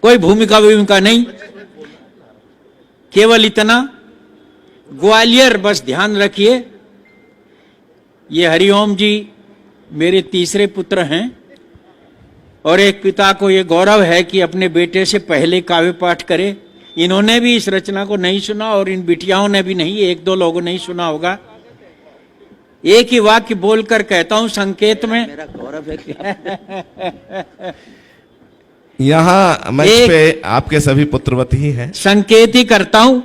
कोई भूमिका नहीं, केवल इतना, ग्वालियर बस ध्यान रखिए। ये हरिओम जी मेरे तीसरे पुत्र हैं और एक पिता को ये गौरव है कि अपने बेटे से पहले काव्य पाठ करे। इन्होंने भी इस रचना को नहीं सुना और इन बिटियाओं ने भी नहीं, एक दो लोगों ने ही सुना होगा। एक ही वाक्य बोलकर कहता हूं संकेत में, मेरा गौरव है यहाँ मंच पे आपके सभी पुत्रवत ही हैं। संकेत ही करता हूं,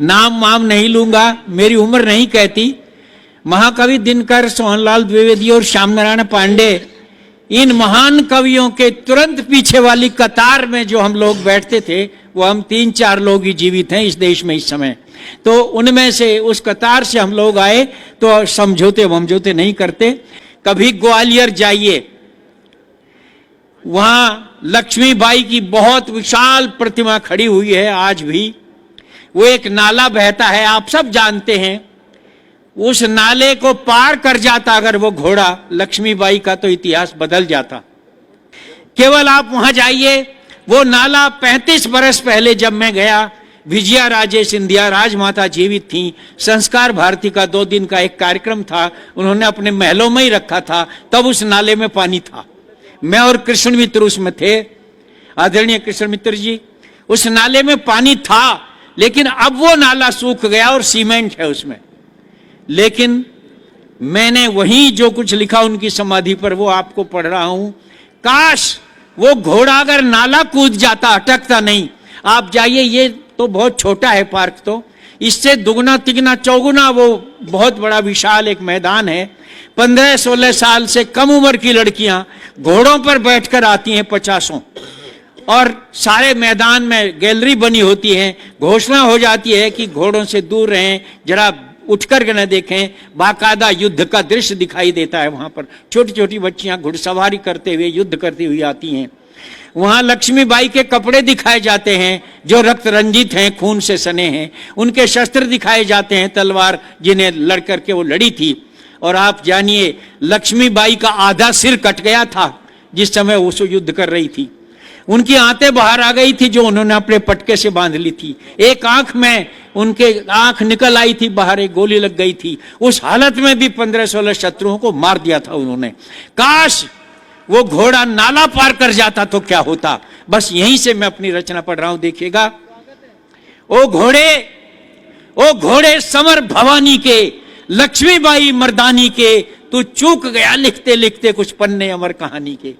नाम वाम नहीं लूंगा, मेरी उम्र नहीं कहती। महाकवि दिनकर, सोहनलाल द्विवेदी और श्याम नारायण पांडे, इन महान कवियों के तुरंत पीछे वाली कतार में जो हम लोग बैठते थे, वो हम 3-4 लोग ही जीवित हैं इस देश में इस समय। तो उनमें से, उस कतार से हम लोग आए, तो समझौते वमझौते नहीं करते। कभी ग्वालियर जाइए, वहां लक्ष्मीबाई की बहुत विशाल प्रतिमा खड़ी हुई है आज भी। वो एक नाला बहता है, आप सब जानते हैं। उस नाले को पार कर जाता अगर वो घोड़ा लक्ष्मीबाई का, तो इतिहास बदल जाता। केवल आप वहां जाइए, वो नाला 35 बरस पहले जब मैं गया, विजया राजे सिंधिया राजमाता जीवित थी। संस्कार भारती का 2 दिन का एक कार्यक्रम था, उन्होंने अपने महलों में ही रखा था, तब उस नाले में पानी था। मैं और कृष्ण मित्र उसमें थे, आदरणीय कृष्ण मित्र जी। उस नाले में पानी था, लेकिन अब वो नाला सूख गया और सीमेंट है उसमें। लेकिन मैंने वहीं जो कुछ लिखा उनकी समाधि पर, वो आपको पढ़ रहा हूं। काश वो घोड़ा अगर नाला कूद जाता, अटकता नहीं। आप जाइए, ये तो बहुत छोटा है पार्क, तो इससे दुगना तिगना चौगुना वो बहुत बड़ा विशाल एक मैदान है। 15-16 साल से कम उम्र की लड़कियां घोड़ों पर बैठकर आती हैं 50, और सारे मैदान में गैलरी बनी होती है। घोषणा हो जाती है कि घोड़ों से दूर रहें, जरा उठकर के न देखें। बाकायदा युद्ध का दृश्य दिखाई देता है वहां पर। छोटी छोटी बच्चियां घुड़सवारी करते हुए, युद्ध करती हुई आती हैं। वहां लक्ष्मीबाई के कपड़े दिखाए जाते हैं जो रक्त रंजित हैं, खून से सने हैं। उनके शस्त्र दिखाए जाते हैं, तलवार जिन्हें लड़ करके वो लड़ी थी। और आप जानिए, लक्ष्मीबाई का आधा सिर कट गया था जिस समय वो युद्ध कर रही थी। उनकी आंतें बाहर आ गई थी जो उन्होंने अपने पटके से बांध ली थी। एक आंख में उनके आंख निकल आई थी बाहर, एक गोली लग गई थी। उस हालत में भी 15-16 शत्रुओं को मार दिया था उन्होंने। काश वो घोड़ा नाला पार कर जाता तो क्या होता। बस यहीं से मैं अपनी रचना पढ़ रहा हूं, देखिएगा। ओ घोड़े समर भवानी के, लक्ष्मीबाई मर्दानी के, तू चूक गया लिखते लिखते कुछ पन्ने अमर कहानी के।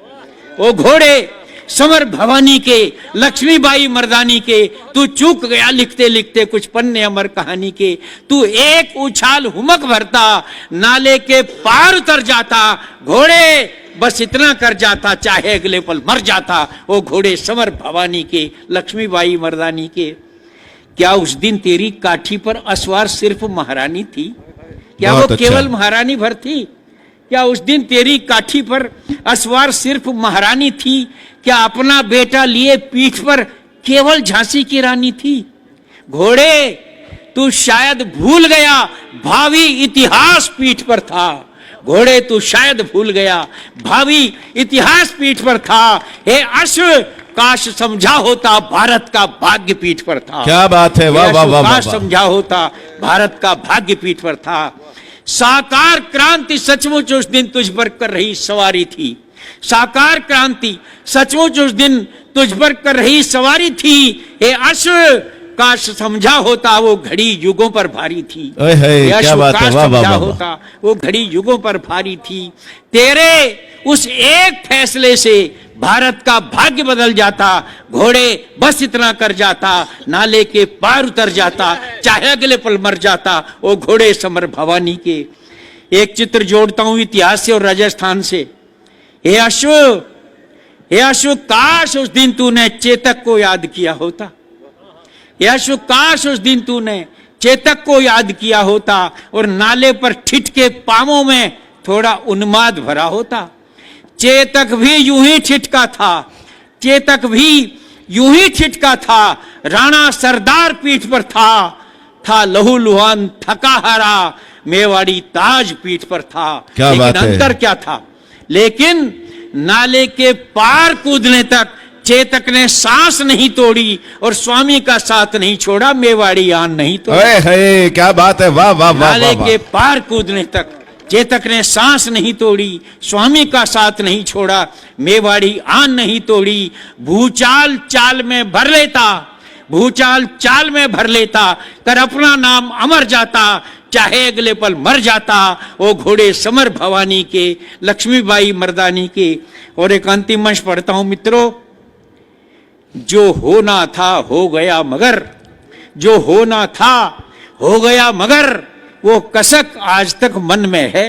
ओ घोड़े समर भवानी के, लक्ष्मीबाई मर्दानी के, तू चूक गया लिखते लिखते कुछ पन्ने अमर कहानी के। तू एक उछाल हुमक भरता, नाले के पार उतर जाता। घोड़े बस इतना कर जाता, चाहे अगले पल मर जाता। ओ घोड़े समर भवानी के, लक्ष्मीबाई मर्दानी के। क्या उस दिन तेरी काठी पर असवार सिर्फ महारानी थी? क्या वो केवल महारानी भर थी? क्या उस दिन तेरी काठी पर असवार सिर्फ महारानी थी? क्या अपना बेटा लिए पीठ पर केवल झांसी की रानी थी? घोड़े तू शायद भूल गया, भावी इतिहास पीठ पर था। घोड़े तू शायद भूल गया, भावी इतिहास पीठ पर था। हे अश्व काश समझा होता, भारत का भाग्य पीठ पर था। क्या बात है, वाह वाह वाह। काश समझा होता, भारत का भाग्य पीठ पर था। साकार क्रांति सचमुच उस दिन तुझ पर कर रही सवारी थी। साकार क्रांति सचमुच उस दिन तुझ पर कर रही सवारी थी। हे अश्व काश समझा होता, वो घड़ी युगों पर भारी थी। क्या बात है, वाह वाह होता, वो घड़ी युगों पर भारी थी। तेरे उस एक फैसले से भारत का भाग्य बदल जाता। घोड़े बस इतना कर जाता, नाले के पार उतर जाता, चाहे अगले पल मर जाता। वो घोड़े समर भवानी के। एक चित्र जोड़ता हूं इतिहास से और राजस्थान से। हे अश्व काश उस दिन तूने चेतक को याद किया होता। हे अश्व काश उस दिन तूने चेतक को याद किया होता और नाले पर ठिठके पांवों में थोड़ा उन्माद भरा होता। चेतक भी यूं ही ठिठका था, चेतक भी यूं ही ठिठका था। राणा सरदार पीठ पर था लहू लुहान थका हारा, मेवाड़ी ताज पीठ पर था। लेकिन अंतर क्या था? लेकिन नाले के पार कूदने तक चेतक ने सांस नहीं तोड़ी और स्वामी का साथ नहीं छोड़ा, मेवाड़ी आन नहीं तोड़ी। अरे है, क्या बात है, वाह वाह वाह नाले वाह के पार कूदने तक चेतक ने सांस नहीं तोड़ी, स्वामी का साथ नहीं छोड़ा, मेवाड़ी आन नहीं तोड़ी। भूचाल चाल में भर लेता, भूचाल चाल में भर लेता, कर अपना नाम अमर जाता, चाहे अगले पल मर जाता। वो घोड़े समर भवानी के, लक्ष्मीबाई मर्दानी के। और एक अंतिम अंश पढ़ता हूं मित्रों। जो होना था हो गया मगर, जो होना था हो गया मगर, वो कसक आज तक मन में है।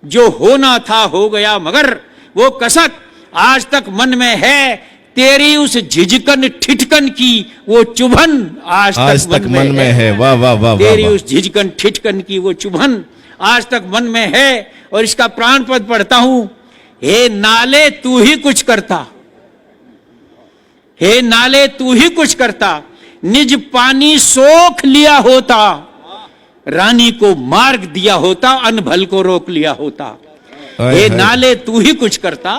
जो होना था हो गया मगर, वो कसक आज तक मन में है। तेरी उस झिझकन ठिठकन की वो चुभन आज तक मन में है। वाह वाह वाह। तेरी उस झिझकन ठिठकन की वो चुभन आज तक मन में है। और इसका प्राण पद पढ़ता हूं। हे नाले तू ही कुछ करता, हे नाले तू ही कुछ करता, निज पानी सोख लिया होता, रानी को मार्ग दिया होता, अनभल को रोक लिया होता। हे नाले तू ही कुछ करता,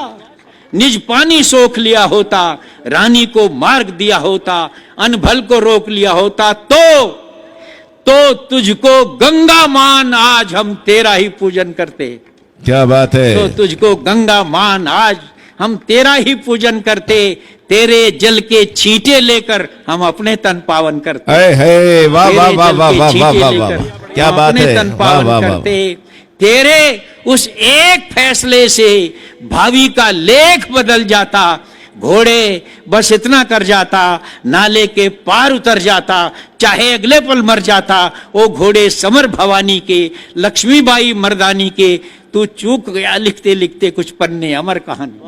निज पानी सोख लिया होता, रानी को मार्ग दिया होता, अनभल को रोक लिया होता। तो तुझको गंगा मान आज हम तेरा ही पूजन करते। क्या बात है। तो तुझको गंगा मान आज हम तेरा ही पूजन करते, तेरे जल के छींटे लेकर हम अपने तन पावन करते। है, वाह वाह वाह वाह वाह वाह वाह, क्या बात है। तन पावन करते, तेरे उस एक फैसले से भावी का लेख बदल जाता। घोड़े बस इतना कर जाता, नाले के पार उतर जाता, चाहे अगले पल मर जाता। वो घोड़े समर भवानी के, लक्ष्मीबाई मर्दानी के। तू चूक गया लिखते लिखते कुछ पन्ने, अमर कहानी।